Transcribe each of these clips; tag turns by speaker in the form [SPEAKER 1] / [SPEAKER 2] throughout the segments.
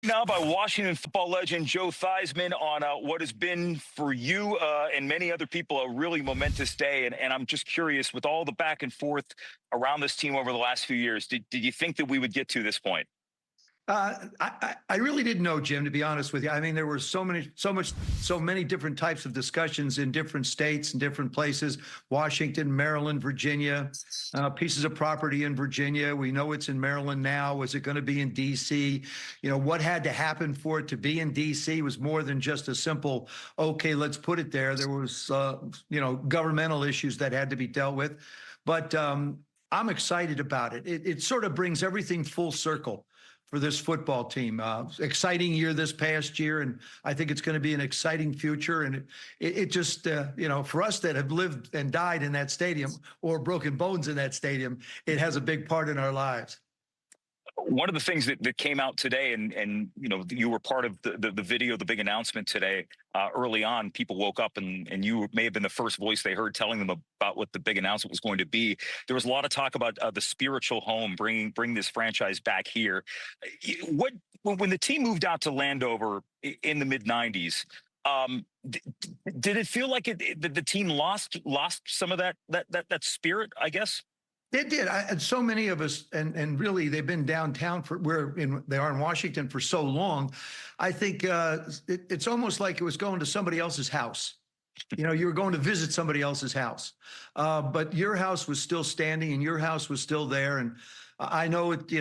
[SPEAKER 1] Now by Washington football legend Joe Theismann on what has been for you and many other people a really momentous day. And I'm just curious, with all the back and forth around this team over the last few years, did you think that we would get to this point?
[SPEAKER 2] I really didn't know, Jim, to be honest with you. I mean, there were so many different types of discussions in different states and different places: Washington, Maryland, Virginia, pieces of property in Virginia. We know it's in Maryland now. Was it going to be in D.C.? You know, what had to happen for it to be in D.C. was more than just a simple, okay, let's put it there. There was, governmental issues that had to be dealt with. But I'm excited about it. It sort of brings everything full circle for this football team. Exciting year this past year, and I think it's going to be an exciting future. And it just, for us that have lived and died in that stadium or broken bones in that stadium, it has a big part in our lives.
[SPEAKER 1] One of the things that came out today, and you were part of the video, the big announcement today, early on, people woke up and you may have been the first voice they heard telling them about what the big announcement was going to be. There was a lot of talk about the spiritual home, bring this franchise back here. When the team moved out to Landover in the mid-90s, did it feel like the team lost some of that spirit, I guess?
[SPEAKER 2] It did. And so many of us, and really they've been downtown they are in Washington for so long. I think it's almost like it was going to somebody else's house. You were going to visit somebody else's house, but your house was still standing and your house was still there. And I know it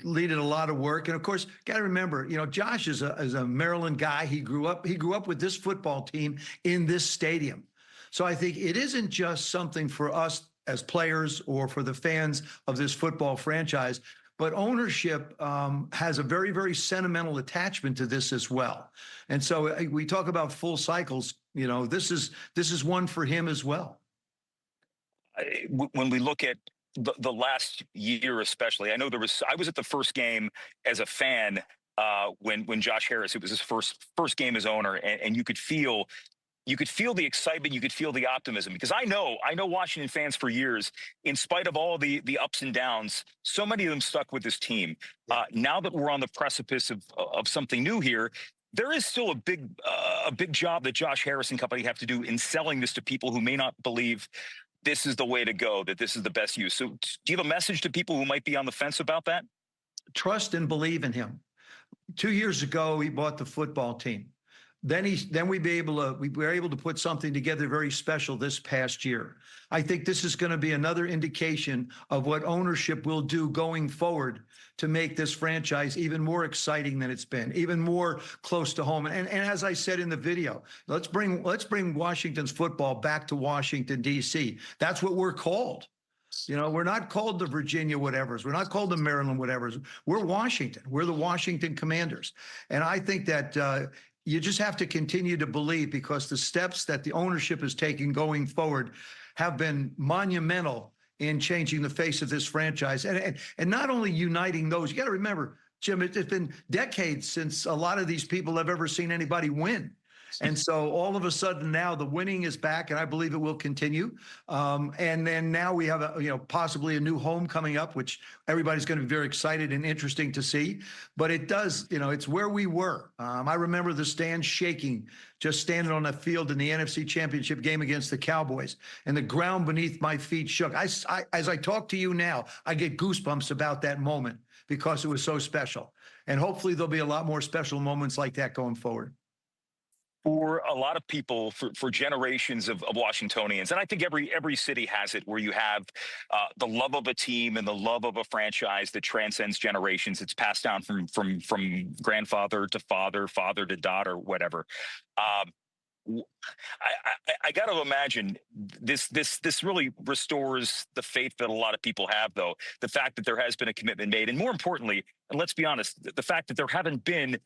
[SPEAKER 2] needed a lot of work. And of course, got to remember, Josh is a Maryland guy. He grew up with this football team in this stadium. So I think it isn't just something for us as players or for the fans of this football franchise, but ownership has a very, very sentimental attachment to this as well. And so we talk about full cycles. This is one for him as well.
[SPEAKER 1] When we look at the last year, especially, I know I was at the first game as a fan when Josh Harris, it was his first game as owner, and you could feel the excitement, you could feel the optimism, because I know Washington fans for years, in spite of all the ups and downs, so many of them stuck with this team. Now that we're on the precipice of something new here, there is still a big job that Josh Harris and company have to do in selling this to people who may not believe this is the way to go, that this is the best use. So do you have a message to people who might be on the fence about that?
[SPEAKER 2] Trust and believe in him. 2 years ago, he bought the football team. Then we were able to put something together very special this past year. I think this is going to be another indication of what ownership will do going forward to make this franchise even more exciting than it's been, even more close to home. And as I said in the video, let's bring Washington's football back to Washington, D.C. That's what we're called. We're not called the Virginia whatevers. We're not called the Maryland whatevers. We're Washington. We're the Washington Commanders. And I think that you just have to continue to believe, because the steps that the ownership is taking going forward have been monumental in changing the face of this franchise. And not only uniting those, you got to remember, Jim, it's been decades since a lot of these people have ever seen anybody win. And so all of a sudden now the winning is back, and I believe it will continue. And then now we have possibly a new home coming up, which everybody's going to be very excited and interesting to see. But it does, it's where we were. I remember the stands shaking, just standing on the field in the NFC Championship game against the Cowboys, and the ground beneath my feet shook. As I talk to you now, I get goosebumps about that moment because it was so special. And hopefully there'll be a lot more special moments like that going forward.
[SPEAKER 1] For a lot of people, for generations of Washingtonians, and I think every city has it, where you have the love of a team and the love of a franchise that transcends generations. It's passed down from grandfather to father to daughter, whatever. I got to imagine this really restores the faith that a lot of people have, though. The fact that there has been a commitment made, and more importantly, and let's be honest, the fact that there haven't been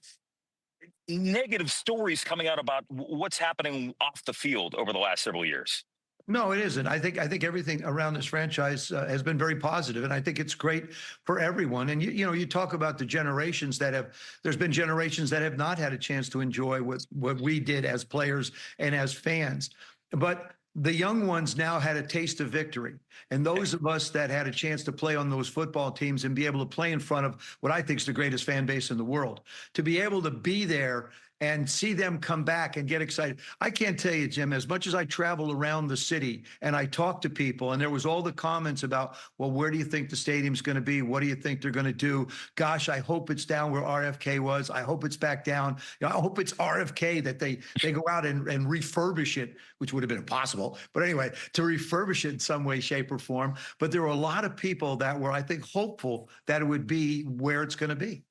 [SPEAKER 1] negative stories coming out about what's happening off the field over the last several years.
[SPEAKER 2] No, it isn't. I think everything around this franchise has been very positive, and I think it's great for everyone. And you talk about the generations there's been generations that have not had a chance to enjoy what we did as players and as fans. But The young ones now had a taste of victory. And those of us that had a chance to play on those football teams and be able to play in front of what I think is the greatest fan base in the world, to be able to be there and see them come back and get excited. I can't tell you, Jim, as much as I travel around the city and I talk to people, and there was all the comments about, well, where do you think the stadium's going to be? What do you think they're going to do? Gosh, I hope it's down where RFK was. I hope it's back down. You know, I hope it's RFK that they go out and refurbish it, which would have been impossible. But anyway, to refurbish it in some way, shape, or form. But there were a lot of people that were, I think, hopeful that it would be where it's going to be.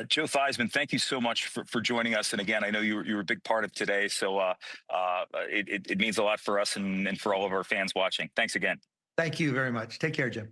[SPEAKER 1] Joe Theismann, thank you so much for joining us. And again, I know you were a big part of today, so it means a lot for us and for all of our fans watching. Thanks again.
[SPEAKER 2] Thank you very much. Take care, Jim.